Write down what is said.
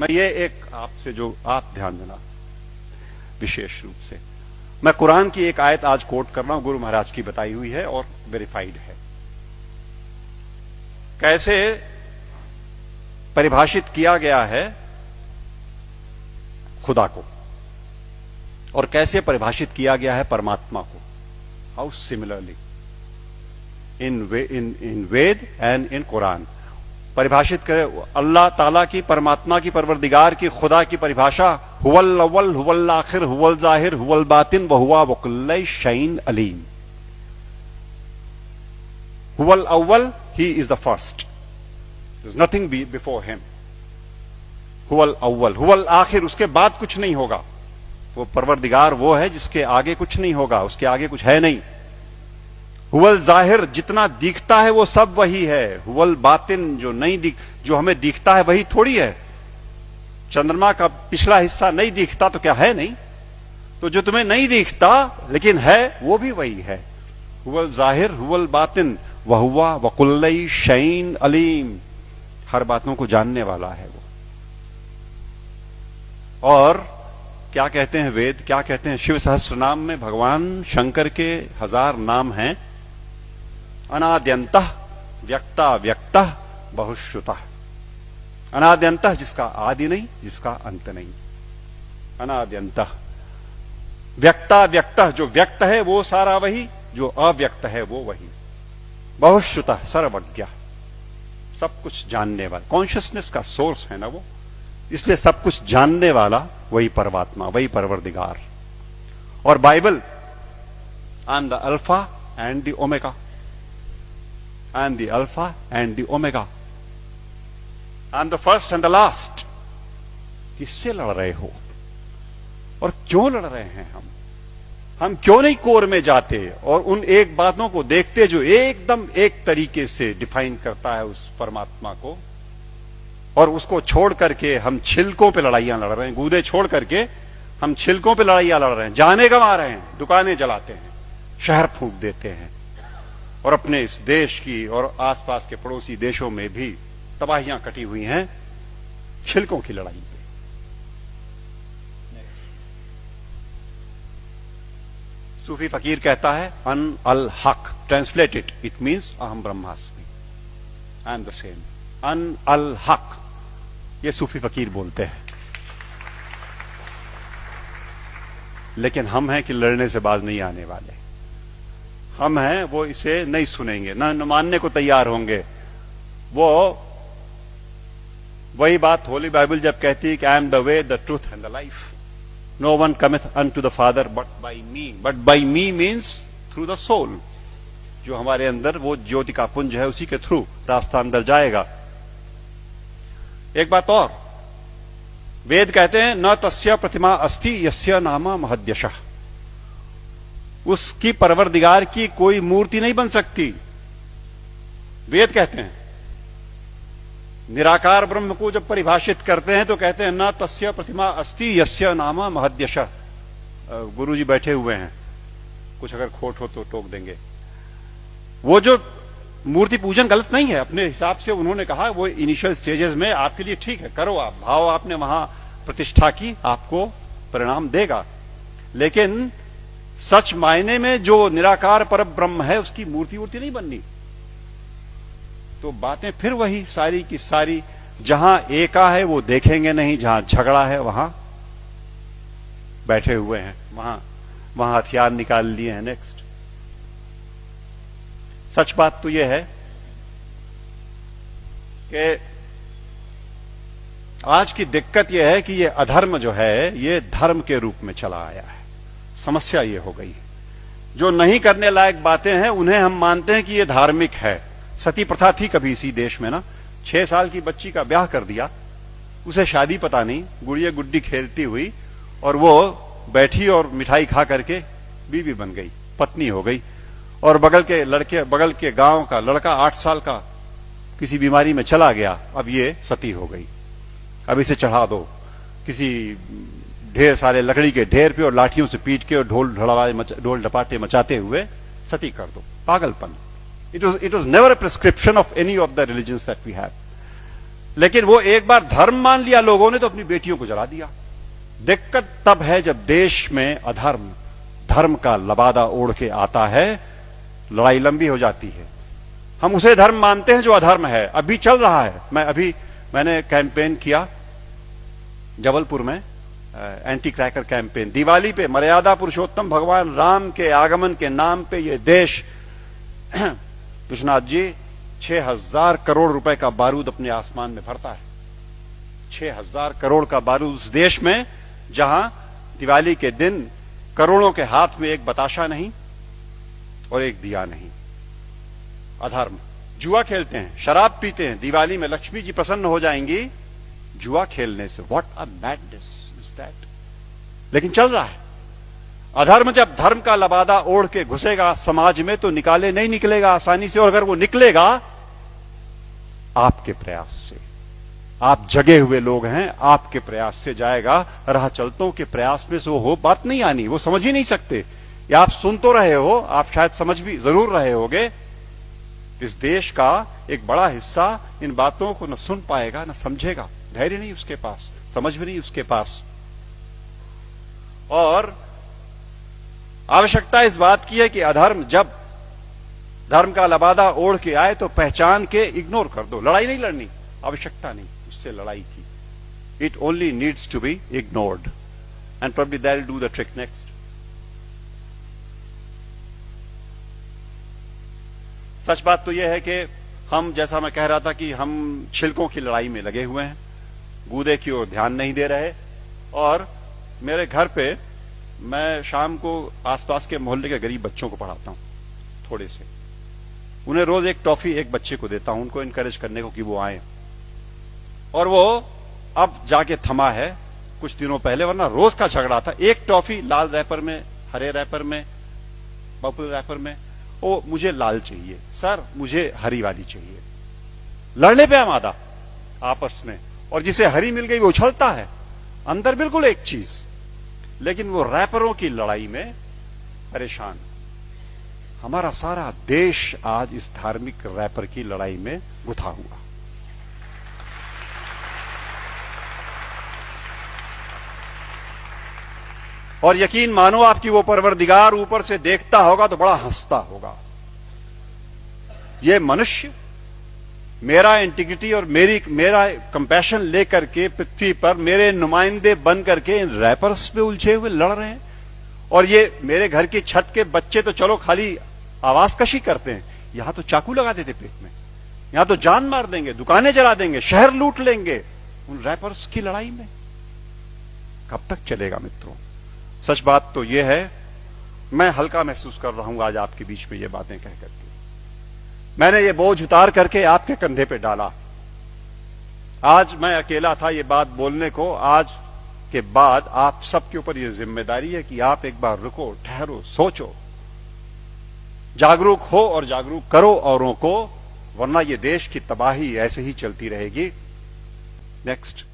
मैं ये एक आपसे जो आप ध्यान देना विशेष रूप से, मैं कुरान की एक आयत आज कोट कर रहा हूं, गुरु महाराज की बताई हुई है और वेरीफाइड है। कैसे परिभाषित किया गया है खुदा को और कैसे परिभाषित किया गया है परमात्मा को। How similarly in Veda and in Quran परिभाषित करे अल्लाह ताला की, परमात्मा की, परवरदिगार की, खुदा की परिभाषा हुवल अव्वल हुवल आखिर हुवल जाहिर हुवल बातिन व हुवा वकुल्ल शैइन अलीम। हुवल अव्वल, he is the first, there's nothing before him। हुवल अव्वल, हुवल आखिर, उसके बाद कुछ नहीं होगा। वो परवरदिगार वो है जिसके आगे कुछ नहीं होगा, उसके आगे कुछ है नहीं। हुवल जाहिर, जितना दिखता है वो सब वही है। हुवल बातिन, जो नहीं दिख, जो हमें दिखता है वही थोड़ी है। चंद्रमा का पिछला हिस्सा नहीं दिखता तो क्या है नहीं? तो जो तुम्हें नहीं दिखता लेकिन है वो भी वही है। हुवल जाहिर हुवल बातिन वहुवा वकुल्ल शैइन अलीम, हर बातों को जानने वाला है वो। और क्या कहते हैं वेद, क्या कहते हैं? शिव सहस्त्र नाम में भगवान शंकर के 1000 नाम हैं। अनाद्यंतः व्यक्ता व्यक्तः बहुश्रुतः। अनाद्यंतः, जिसका आदि नहीं, जिसका अंत नहीं। अनाद्यंतः व्यक्ता व्यक्तः, जो व्यक्त है वो सारा वही, जो अव्यक्त है वो वही। बहुश्रुतः, सर्वज्ञ, सब कुछ जानने वाला। कॉन्शियसनेस का सोर्स है ना वो, इसलिए सब कुछ जानने वाला वही परमात्मा, वही परवरदिगार। और Bible, I am the alpha and the omega, I am the alpha and the omega, I am the first and the last. किससे लड़ रहे हो और क्यों लड़ रहे हैं हम क्यों नहीं कोर में जाते और उन एक बातों को देखते जो एकदम एक तरीके से डिफाइन करता है उस परमात्मा को, और उसको छोड़ करके हम छिलकों पे लड़ाइयां लड़ रहे हैं। गूदे छोड़ करके हम छिलकों पे लड़ाइयां लड़ रहे हैं, जाने गंवा रहे हैं, दुकानें जलाते हैं, शहर फूंक देते हैं, और अपने इस देश की और आसपास के पड़ोसी देशों में भी तबाहियां कटी हुई हैं छिलकों की लड़ाई पे। सूफी फकीर कहता है अन अल हक, ट्रांसलेटेड इट मीन्स अहम ब्रह्मास्मि, आई एम द सेम। अन अल हक, ये सूफी फकीर बोलते हैं। लेकिन हम हैं कि लड़ने से बाज नहीं आने वाले। हम हैं वो इसे नहीं सुनेंगे, न मानने को तैयार होंगे। वो वही बात होली बाइबल जब कहती है कि I am the way the truth and the life, no one cometh unto the father but by me. But by me means through the soul, जो हमारे अंदर वो ज्योति का पुंज है, उसी के थ्रू रास्ता अंदर जाएगा। एक बात और, वेद कहते हैं न तस्य प्रतिमा अस्ति यस्य नामा महद्यशः, उसकी परवरदिगार की कोई मूर्ति नहीं बन सकती। वेद कहते हैं। निराकार ब्रह्म को जब परिभाषित करते हैं तो कहते हैं न तस्य प्रतिमा अस्ति यस्य नामा महद्यशः। गुरुजी बैठे हुए हैं, कुछ अगर खोट हो तो टोक देंगे। वो जो मूर्ति पूजन गलत नहीं है, अपने हिसाब से उन्होंने कहा वो इनिशियल स्टेजेस में आपके लिए ठीक है, करो आप, भाव आपने वहां प्रतिष्ठा की, आपको परिणाम देगा। लेकिन सच मायने में जो निराकार पर ब्रह्म है उसकी मूर्ति वूर्ति नहीं बननी। तो बातें फिर वही सारी की सारी, जहां एका है वो देखेंगे नहीं, जहां झगड़ा है वहां बैठे हुए हैं, वहां हथियार निकाल लिए हैं। नेक्स्ट, सच बात तो यह है कि आज की दिक्कत यह है कि ये अधर्म जो है ये धर्म के रूप में चला आया है। समस्या ये हो गई है, जो नहीं करने लायक बातें हैं उन्हें हम मानते हैं कि ये धार्मिक है। सती प्रथा थी कभी इसी देश में ना, 6 साल की बच्ची का ब्याह कर दिया, उसे शादी पता नहीं, गुड़िया गुड्डी खेलती हुई, और वो बैठी और मिठाई खा करके बीवी बन गई, पत्नी हो गई। और बगल के गांव का लड़का 8 साल का किसी बीमारी में चला गया, अब ये सती हो गई। अब इसे चढ़ा दो किसी ढेर सारे लकड़ी के ढेर पे और लाठियों से पीट के और ढोल ढपाटे मचाते हुए सती कर दो। पागलपन। It was never a prescription of any of the religions that we have. लेकिन वो एक बार धर्म मान लिया लोगों ने तो अपनी बेटियों को जला दिया। दिक्कत तब है जब देश में अधर्म धर्म का लबादा ओढ़ के आता है, लड़ाई लंबी हो जाती है। हम उसे धर्म मानते हैं जो अधर्म है। अभी चल रहा है। मैंने कैंपेन किया जबलपुर में, एंटी क्रैकर कैंपेन। दिवाली पे मर्यादा पुरुषोत्तम भगवान राम के आगमन के नाम पे ये देश विश्वनाथ जी 6,000 करोड़ रुपए का बारूद अपने आसमान में भरता है। 6,000 करोड़ का बारूद उस देश में जहां दिवाली के दिन करोड़ों के हाथ में एक बताशा नहीं और एक दिया नहीं। अधर्म। जुआ खेलते हैं, शराब पीते हैं, दिवाली में लक्ष्मी जी प्रसन्न हो जाएंगी जुआ खेलने से। What a madness is that. लेकिन चल रहा है। अधर्म जब धर्म का लबादा ओढ़ के घुसेगा समाज में तो निकाले नहीं निकलेगा आसानी से, और अगर वो निकलेगा आपके प्रयास से। आप जगे हुए लोग हैं, आपके प्रयास से जाएगा। राह चलतों के प्रयास में से वो बात नहीं आनी, वो समझ ही नहीं सकते। या आप सुन तो रहे हो, आप शायद समझ भी जरूर रहे होगे। इस देश का एक बड़ा हिस्सा इन बातों को न सुन पाएगा न समझेगा। धैर्य नहीं उसके पास, समझ भी नहीं उसके पास। और आवश्यकता इस बात की है कि अधर्म जब धर्म का लबादा ओढ़ के आए तो पहचान के इग्नोर कर दो। लड़ाई नहीं लड़नी, आवश्यकता नहीं उससे लड़ाई की। It only needs to be ignored and probably that will do the trick next. सच बात तो यह है कि हम, जैसा मैं कह रहा था कि हम छिलकों की लड़ाई में लगे हुए हैं, गूदे की ओर ध्यान नहीं दे रहे। और मेरे घर पे मैं शाम को आसपास के मोहल्ले के गरीब बच्चों को पढ़ाता हूं, थोड़े से। उन्हें रोज एक टॉफी एक बच्चे को देता हूं, उनको इनकरेज करने को कि वो आए। और वो अब जाके थमा है कुछ दिनों पहले, वरना रोज का झगड़ा था। एक टॉफी लाल रैपर में, हरे रैपर में, पर्पल रैपर में। वो मुझे लाल चाहिए सर, मुझे हरी वाली चाहिए। लड़ने पे आमादा आपस में। और जिसे हरी मिल गई वो उछलता है, अंदर बिल्कुल एक चीज, लेकिन वो रैपरों की लड़ाई में परेशान। हमारा सारा देश आज इस धार्मिक रैपर की लड़ाई में गुथा हुआ। और यकीन मानो आपकी वो परवरदिगार ऊपर से देखता होगा तो बड़ा हंसता होगा। ये मनुष्य मेरा इंटीग्रिटी और मेरा कंपैशन लेकर के पृथ्वी पर मेरे नुमाइंदे बन करके इन रैपर्स पे उलझे हुए लड़ रहे हैं। और ये मेरे घर की छत के बच्चे तो चलो खाली आवाज कशी करते हैं, यहां तो चाकू लगा देते पेट में, यहां तो जान मार देंगे, दुकानें जला देंगे, शहर लूट लेंगे। उन रैपर्स की लड़ाई में कब तक चलेगा मित्रों? सच बात तो यह है, मैं हल्का महसूस कर रहा हूं आज आपके बीच में ये बातें कह करके। मैंने ये बोझ उतार करके आपके कंधे पे डाला। आज मैं अकेला था ये बात बोलने को। आज के बाद आप सबके ऊपर ये जिम्मेदारी है कि आप एक बार रुको, ठहरो, सोचो, जागरूक हो और जागरूक करो औरों को, वरना ये देश की तबाही ऐसे ही चलती रहेगी। नेक्स्ट।